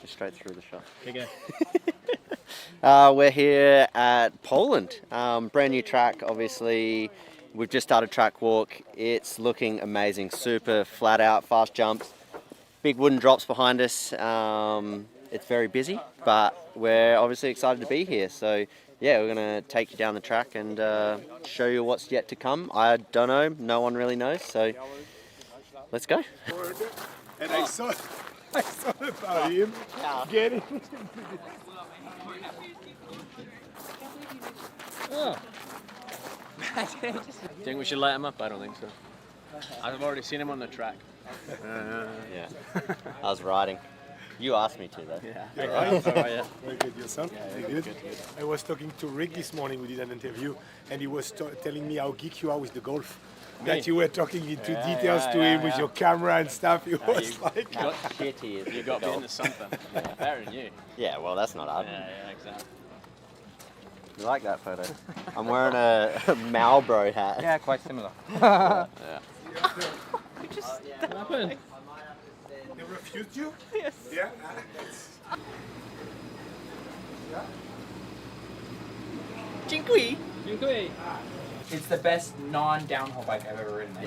straight through the shot. There you go. We're here at Poland. Brand new track, obviously. We've just started track walk. It's looking amazing. Super flat out, fast jumps, big wooden drops behind us. It's very busy, but we're obviously excited to be here. So yeah, we're gonna take you down the track and show you what's yet to come. I don't know. No one really knows. So let's go. And I saw about him getting. Oh. Do you think we should light him up? I don't think so. I've already seen him on the track. Yeah, I was riding. You asked me to though. Yeah. Very good, yourself? Yeah, Good. good. I was talking to Rick this morning. We did an interview, and he was telling me how geek you are with the golf. That you were talking into details to him with your camera and stuff. He was like, How shit he is. You got me into something. Better than you. Yeah, well, that's not hard. Yeah, exactly. You like that photo? I'm wearing a Marlboro hat. Yeah, quite similar. Yeah. What happened? they refused you? Yes. Yeah. Dziękuję. Dziękuję. It's the best non-downhill bike I've ever ridden.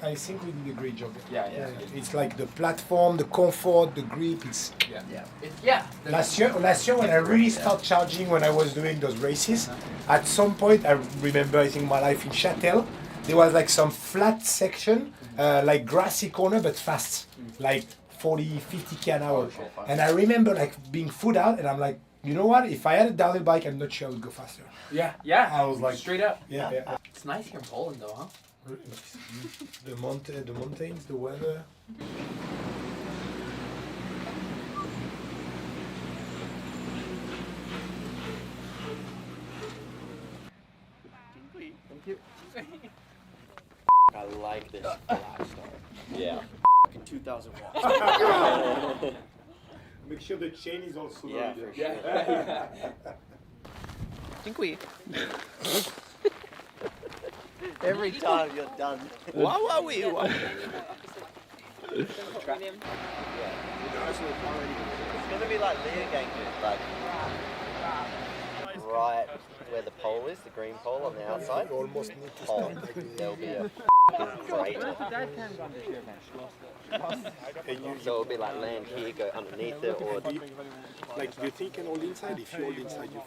I think we did a great job. Yeah. It's like the platform, the comfort, the grip. It's Yeah. last year when I really started charging when I was doing those races, at some point I remember I think my life in Châtel, there was like some flat section, like grassy corner but fast, like 40, 50k an hour. And I remember like being foot out and I'm like, you know what? If I had a downhill bike, I'm not sure I would go faster. Yeah. I was like, Straight up. yeah. It's nice here in Poland though, huh? The mountains, the weather. I like this flat start. Yeah. 2000 watts. Make sure the chain is also Yeah, loaded. for sure. Dziękuję. Every time you're done. Wow. It's gonna be like Leogang, like right where the pole is, the green pole on the outside. You almost need to Oh, start like this. there'll be a crater. So it'll be like land here, go underneath it, or Like you think you can hold inside. If you hold inside, you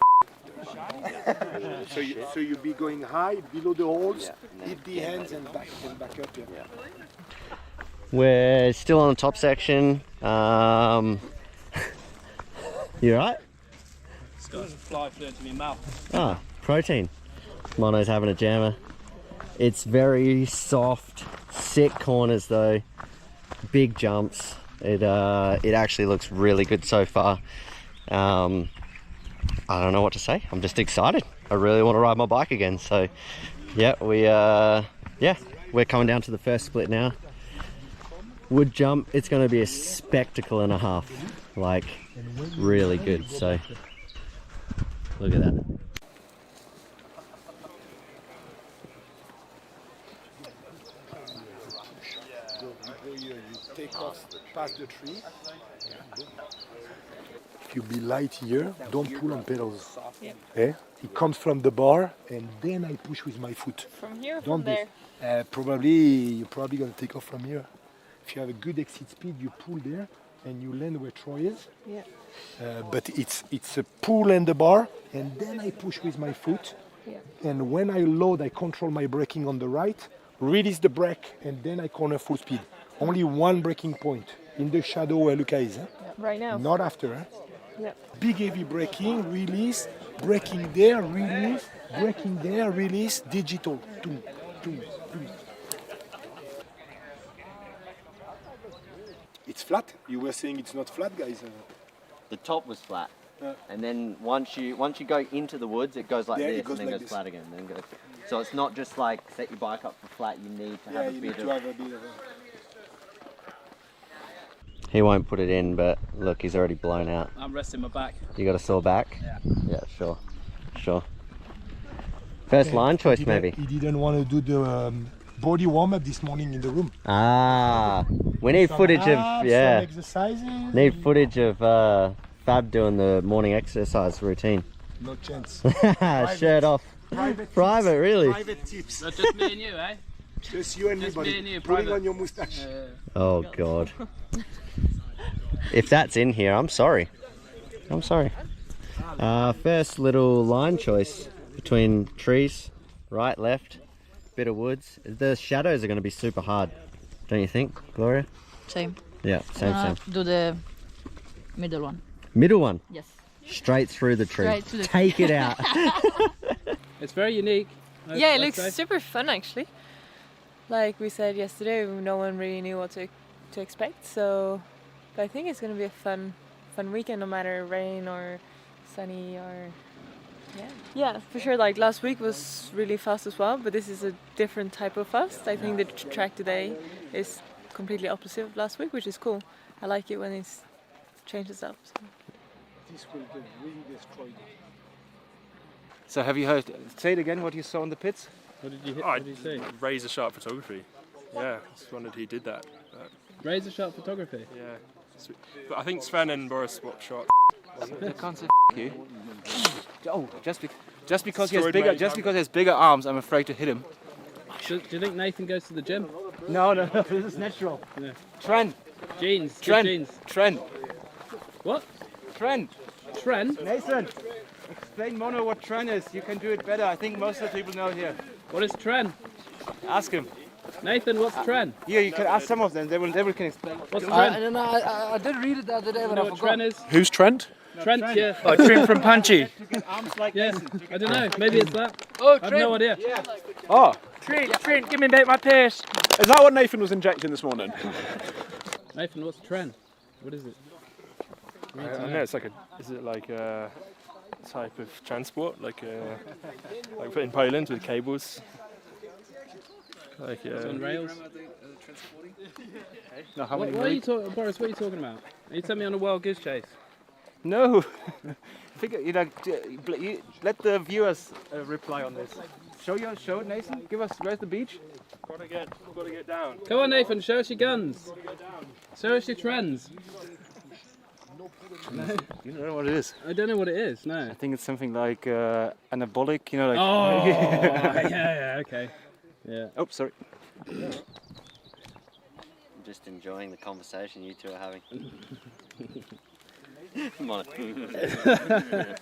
so you be going high below the holes, hit the hands and back up. Yeah. We're still on the top section. You alright? It's got a fly flew into my mouth. Ah, protein. Mono's having a jammer. It's very soft, sick corners though, big jumps. It actually looks really good so far. I don't know what to say. I'm just excited. I really want to ride my bike again. So yeah, we're coming down to the first split now. Wood jump, it's going to be a spectacle and a half. Like really good. So look at that. You take off past the tree. If you be light here, don't pull on pedals. Yeah. Eh? It comes from the bar, and then I push with my foot. From here or Don't from be. there? You're probably gonna take off from here. If you have a good exit speed, you pull there, and you land where Troy is. Yeah. But it's a pull and the bar, and then I push with my foot. Yeah. And when I load, I control my braking on the right, release the brake, and then I corner full speed. Only one braking point in the shadow where Luca is. Huh? Right now. Not after. Huh? Yeah. Big heavy braking, release, braking there, release, braking there, release, digital. Toom, toom, toom. It's flat. You were saying it's not flat, guys. The top was flat, and then once you go into the woods, it goes like Yeah, this, it goes and then like goes this. flat again. Then goes. So it's not just like set your bike up for flat. You need to have a you bit need of. to have a bit of He won't put it in, but look, he's already blown out. I'm resting my back. You got a sore back? Yeah. Yeah, sure. First line choice, maybe. He didn't want to do body warm up this morning in the room. Ah, we need footage of Some exercises. Need footage of Fab doing the morning exercise routine. No chance. Shirt off. Private, really? Private tips. That's just me and you, eh? Just you and me, Just me buddy. and you, Putting private. on your moustache. Oh God. If that's in here, I'm sorry. I'm sorry. First little line choice between trees, right, left, bit of woods. The shadows are going to be super hard, don't you think, Gloria? Same. Yeah, same. Do the middle one. Middle one, Yes. straight through the tree. Straight to the Take it out. It's very unique. Yeah, it looks super fun actually. Like we said yesterday, no one really knew what to expect. So, but I think it's gonna be a fun weekend, no matter rain or sunny or yeah, for sure. Like last week was really fast as well, but this is a different type of fast. I think the track today is completely opposite of last week, which is cool. I like it when it changes up. So. This will really destroy you. So have you heard? Say it again. What you saw in the pits? What did you hit? Oh, What did you say? razor sharp photography. Yeah, just wondered who did that. Razor sharp photography. Yeah, but I think Sven and Boris swapped shot. You can't say you. Oh, just because he has Destroyed bigger, my- just because he has bigger arms, I'm afraid to hit him. Do you think Nathan goes to the gym? No, this is natural. Yeah. Trent, Jeans. good Trent, Jeans. Trent, What? Trent. Trent? Nathan, explain Mono what Trent is. You can do it better. I think most of the people know here. What is Trent? Ask him. Nathan, what's Trent? Here, you can ask some of them. They can explain. What's Trent? I did read it the other day, You but know I what forgot. Trent is? Who's Trent? Trent, yeah. Oh, Trent from Punchy. Arms like Yeah, this. I don't know. Maybe it's that. Oh, I have no idea. Oh, Trent, give me back my purse. Is that what Nathan was injecting this morning? Nathan, what's Trent? What is it? I don't know. It's like is it like a type of transport, like in Poland with cables? Like It's on rails. no, how What many? are you talking, Boris? What are you talking about? Are you telling me on a wild goose chase? No. Figure, let the viewers reply on this. Show it, Nathan. Give us. Where's the beach? Gotta get down. Come on, Nathan. Show us your guns. Show us your trends. You don't know what it is. I don't know what it is. No. I think it's something like anabolic. You know, like. Oh, yeah, okay. Yeah. Oh, sorry. I'm just enjoying the conversation you two are having. Mono. The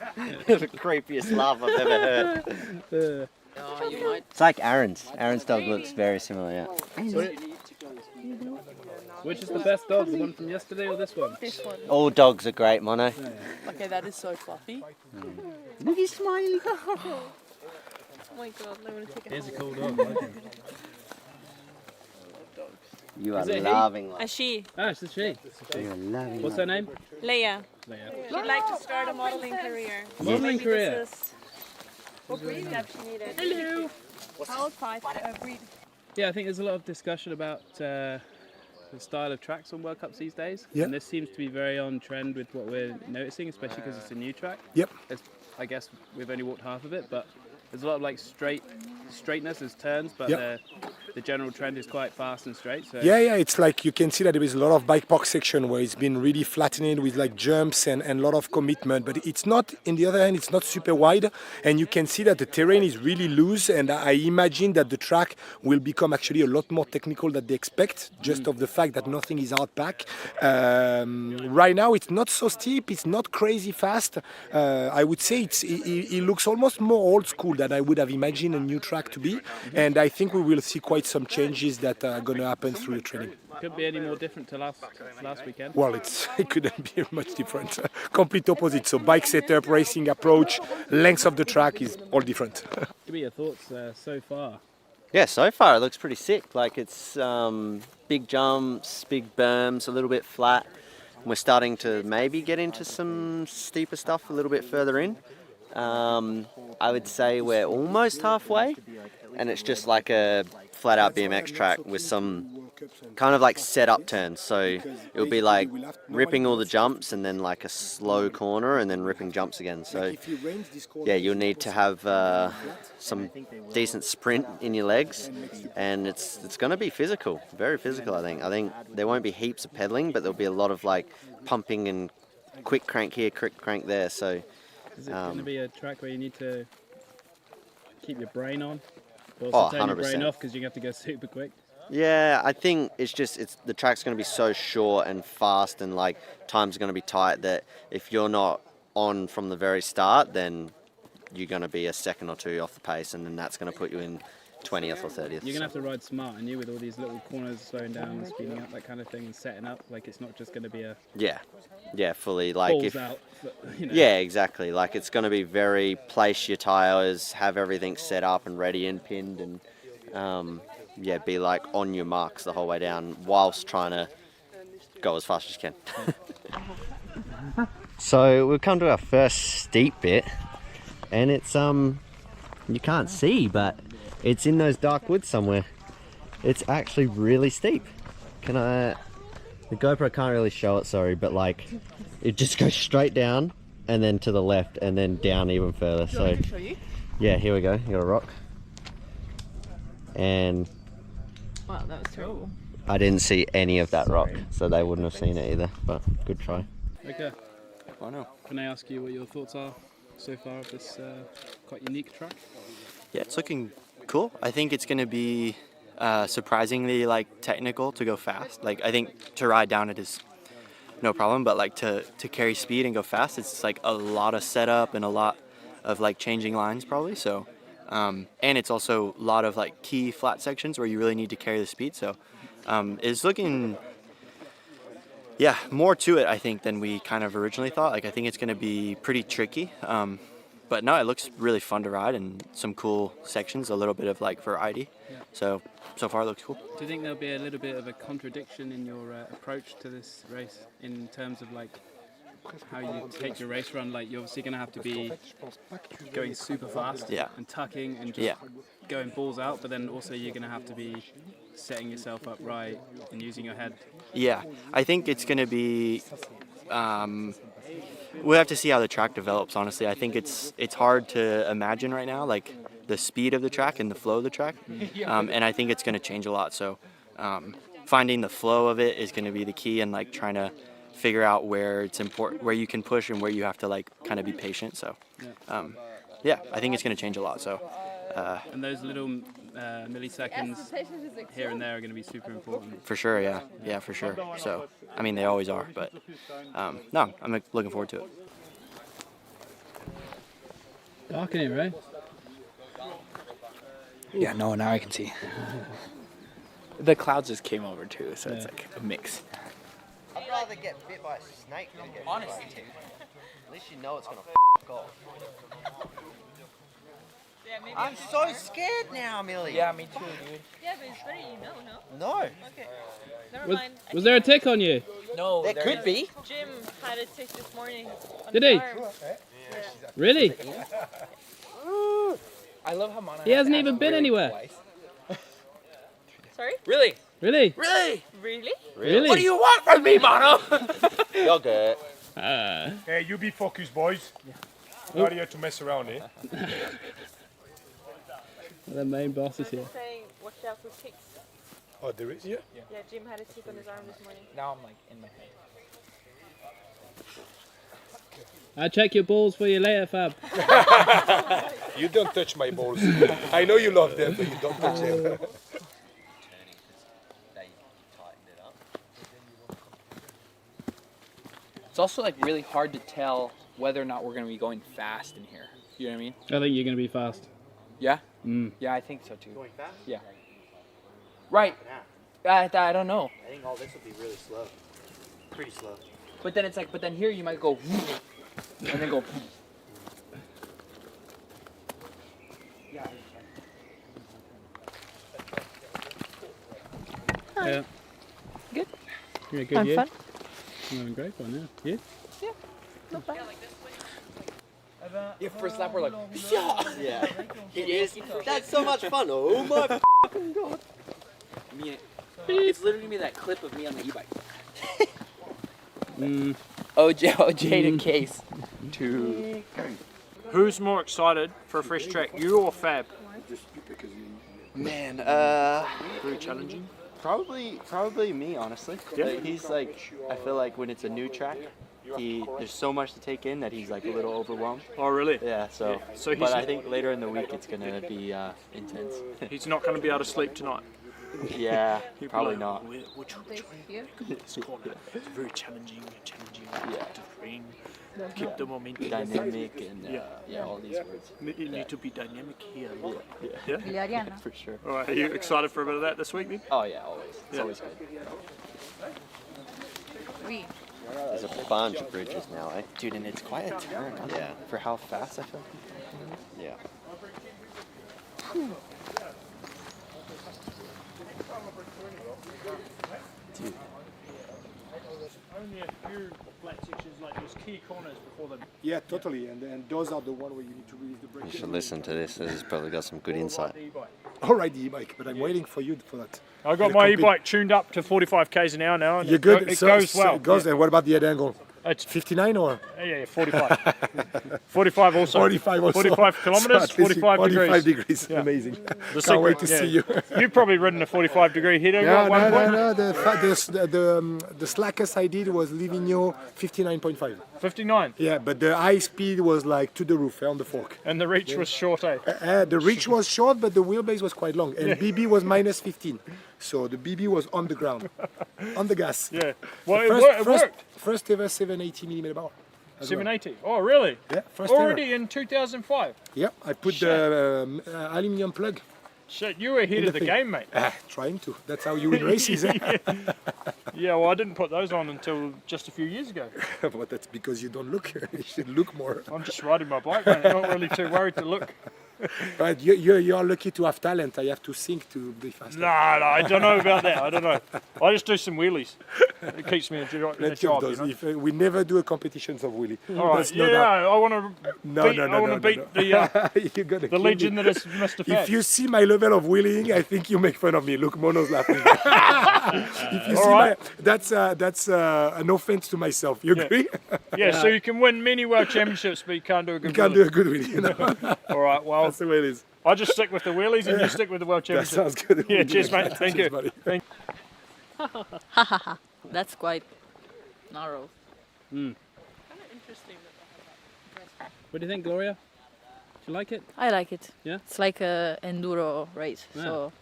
creepiest laugh I've ever heard. It's like Aaron's. Aaron's dog looks very similar, yeah. Which is the best dog? The one from yesterday or this one? This one. All dogs are great, Mono. Okay, that is so fluffy. Look, he's smiling. Oh my god, I want to take it. Here's a cool dog. I like him. You are Is it he? loving A life. she, Ah, it's a she. You are loving What's life. her name? Leia. Leia. She'd like to start a modeling career. Modeling Maybe career. This is what breed step she needed. Hello. How old? 5. Breed. Yeah, I think there's a lot of discussion about the style of tracks on World Cups these days. Yeah. And this seems to be very on trend with what we're noticing, especially because it's a new track. Yep. I guess we've only walked half of it, but there's a lot of like straightness, there's turns, but Yep. the general trend is quite fast and straight. So Yeah, it's like you can see that there is a lot of bike park section where it's been really flattened with like jumps and a lot of commitment, but it's not, in the other hand, it's not super wide, and you can see that the terrain is really loose, and I imagine that the track will become actually a lot more technical than they expect, just of the fact that nothing is hard pack. Right now it's not so steep, it's not crazy fast. I would say it looks almost more old school than I would have imagined a new track to be, and I think we will see quite some changes that are going to happen through the training. couldn't be any more different to last weekend. Well, it couldn't be much different. Complete opposite. So bike setup, racing approach, length of the track is all different. Give me your thoughts so far. Yeah, so far it looks pretty sick. Like it's big jumps, big berms, a little bit flat. We're starting to maybe get into some steeper stuff a little bit further in. I would say we're almost halfway, and it's just like a flat out BMX track with some kind of like set up turns. So it'll be like ripping all the jumps and then like a slow corner and then ripping jumps again. So yeah, you'll need to have some decent sprint in your legs, and it's going to be physical, very physical. I think there won't be heaps of pedaling, but there'll be a lot of like pumping and quick crank here, quick crank there. So is it going to be a track where you need to keep your brain on, but oh, also turn your 100%. brain off because you have to go super quick? Yeah, I think it's the track's going to be so short and fast, and like time's going to be tight that if you're not on from the very start, then you're going to be a second or two off the pace, and then that's going to put you in 20th or 30th. You're going to have to ride smart, and you with all these little corners slowing down and speeding up, that kind of thing, and setting up. Like it's not just going to be a yeah, fully like balls if out. But, you know. yeah, exactly. Like it's going to be very place your tires, have everything set up and ready and pinned, and yeah, be like on your marks the whole way down whilst trying to go as fast as you can. So we've come to our first steep bit, and it's you can't see, but it's in those dark woods somewhere. It's actually really steep. The GoPro can't really show it, sorry, but like it just goes straight down and then to the left and then down even further. Do you want me to show you? Yeah, here we go. You got a rock. And Wow, that was terrible. I didn't see any of that rock, so they wouldn't have seen it either, but good try. Okay. I know. Can I ask you what your thoughts are so far of this quite unique track? Yeah, it's looking cool. I think it's going to be surprisingly like technical to go fast. Like I think to ride down it is no problem, but like to carry speed and go fast, it's like a lot of setup and a lot of like changing lines probably. So and it's also a lot of like key flat sections where you really need to carry the speed. So it's looking, yeah, more to it I think than we kind of originally thought. Like I think it's going to be pretty tricky. But no, it looks really fun to ride and some cool sections, a little bit of like variety. Yeah. So far it looks cool. Do you think there'll be a little bit of a contradiction in your approach to this race in terms of like how you take your race run? Like you're obviously going to have to be going super fast and tucking and just going balls out, but then also you're going to have to be setting yourself up right and using your head. Yeah, I think it's going to be, we'll have to see how the track develops, honestly. I think it's hard to imagine right now, like the speed of the track and the flow of the track, and I think it's going to change a lot. So finding the flow of it is going to be the key, and like trying to figure out where it's important, where you can push and where you have to like kind of be patient. So yeah, I think it's going to change a lot. So and those little milliseconds here and there are going to be super important. for sure, yeah, for sure. So I mean, they always are, but no, I'm looking forward to it. Dark in here, right? Yeah, no, now I can see. The clouds just came over too, so it's like a mix. I'd rather get bit by a snake than get honestly. At least you know it's gonna f*** off. I'm so scared now, Millie. Yeah, me too, dude. Yeah, but it's better you know, no? No. Okay. Never mind. Was there a tick on you? No, There could be. Jim had a tick this morning. On Did his he? arm. Really? I love how Mana He hasn't even been anywhere. Sorry? Really? Really? Really? Really? Really? What do you want from me, Mono? Yogurt. Hey, you be focused, boys. Not here to mess around, eh? The main boss is here. Saying, watch out for ticks. Oh, there is, yeah? Yeah, Jim had a tick on his arm this morning. Now I'm like in my head. I'll check your balls for you later, Fab. You don't touch my balls. I know you love them, but you don't touch them. It's also like really hard to tell whether or not we're going to be going fast in here. You know what I mean? I think you're going to be fast. Yeah? Mm. Yeah, I think so too. Going fast? Yeah. Right. I don't know. I think all this will be really slow. Pretty slow. But then it's like, but then here you might go and then go. Yeah. Good. You're a good Fun, year. fun. You're having a great fun, yeah. You? Not bad. Yeah, first lap we're like, Yeah. It is. That's so much fun. Oh my f***ing god. It's literally me that clip of me on the e-bike. OJ to Case. To Who's more excited for a fresh track, you or Fab? Man, Very challenging. probably me, honestly. Yeah. Like, he's like, I feel like when it's a new track, there's so much to take in that he's like a little overwhelmed. Oh, really? Yeah, so, Yeah. So but he's- I think later in the week it's gonna be intense. He's not going to be able to sleep tonight. Yeah, He'll be probably like, not. Which way? This corner. It's very challenging, Yeah. terrain. Keep the momentum. Dynamic and Yeah. all these words. You need to be dynamic here. Yeah, Yeah? for sure. All right, are you excited for a bit of that this week then? Oh yeah, always. It's Yeah. always good. There's a bunch of bridges now, eh? Dude, and it's quite a turn. Huh? Yeah. For how fast I feel. Yeah. Dude. Only a few flat sections like those key corners before them. Yeah, totally. And those are the one where you need to release the brake. You should listen to this. This has probably got some good insight. All right, the e-bike, but I'm waiting for you for that. I got my e-bike tuned up to 45 k's an hour now, and You're good. It So- goes so well. It goes. Yeah. And what about the head angle? It's 59 or? Yeah, 45. 45 also. 45 also. 45 kilometers, So at least 45 degrees. Yeah. Amazing. The Can't secret- wait to yeah. see you. You've probably ridden a 45-degree header No, at one point. no. The slackest I did was Livigno 59.5. 59. Yeah, but the high speed was like to the roof on the fork. And the reach was short, eh? The reach was short, but the wheelbase was quite long. And BB was minus 15. So the BB was on the ground, on the gas. Yeah. Well, First- it worked. First ever 780mm bar. as well. 780. Oh, really? Yeah, first Already ever. in 2005. Yeah, I put the aluminium plug. Shit, you were ahead In of the the thing. game, mate. Trying to. That's how you win races. Eh? Yeah, well, I didn't put those on until just a few years ago. But that's because you don't look. You should look more. I'm just riding my bike, mate. Not really too worried to look. Right, you are lucky to have talent. I have to think to be fast. No, I don't know about that. I don't know. I just do some wheelies. It keeps me in a Let's job, do you those. know? If, we never do a competitions of wheelie. All right, That's yeah, not how- I want to beat You gotta the kill legend me. that is Mr. Fab. If you see my level of wheeling, I think you make fun of me. Look, Mono's laughing. If you All see right. that's an offense to myself. You Yeah. agree? Yeah, so you can win many world championships, but you can't do a good You can't wheelie. do a good wheelie. You know? All right, well, That's the way it is. I just stick with the wheelies and you stick with the world That championship. sounds good. Yeah, cheers, mate. Thank Cheers, you. buddy. Thank That's quite narrow. What do you think, Gloria? Do you like it? I like it. Yeah? It's like a enduro race, Yeah. so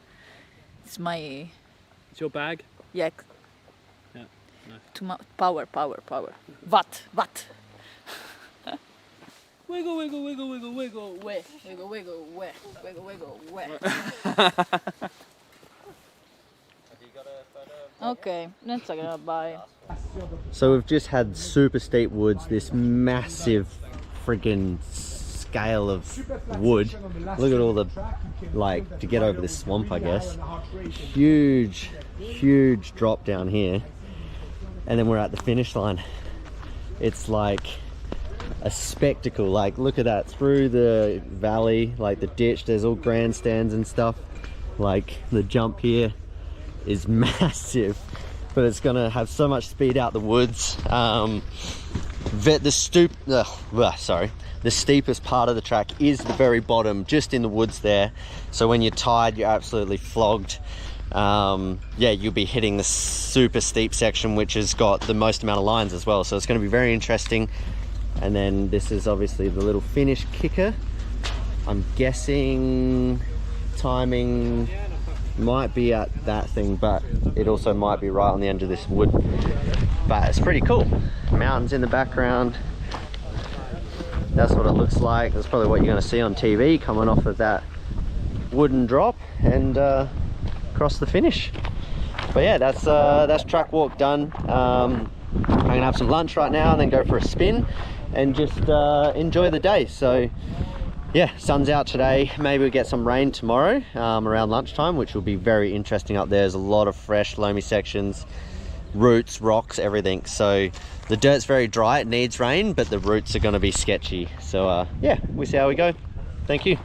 it's my It's your bag? yeah. Yeah, nice. Too much power. Watt. Wiggle, wiggle, wiggle, wiggle, wiggle, way, wiggle, wiggle, way, wiggle, wiggle, way. Okay, that's a bye. So we've just had super steep woods, this massive friggin' scale of wood. Look at all the, like, to get over this swamp, I guess. Huge drop down here. And then we're at the finish line. It's like a spectacle. Like, look at that, through the valley, like the ditch, there's all grandstands and stuff. Like, the jump here is massive, but it's gonna have so much speed out the woods. The steepest part of the track is the very bottom, just in the woods there. So when you're tired, you're absolutely flogged. Yeah, you'll be hitting the super steep section, which has got the most amount of lines as well. So it's going to be very interesting. And then this is obviously the little finish kicker. I'm guessing timing might be at that thing, but it also might be right on the edge of this wood. But it's pretty cool. Mountains in the background. That's what it looks like. That's probably what you're going to see on TV coming off of that wooden drop and across the finish. But yeah, that's track walk done. I'm gonna have some lunch right now and then go for a spin and just enjoy the day. So yeah, sun's out today. Maybe we'll get some rain tomorrow around lunchtime, which will be very interesting up there. There's a lot of fresh loamy sections, roots, rocks, everything. So the dirt's very dry, it needs rain, but the roots are going to be sketchy. So yeah, we'll see how we go. Thank you.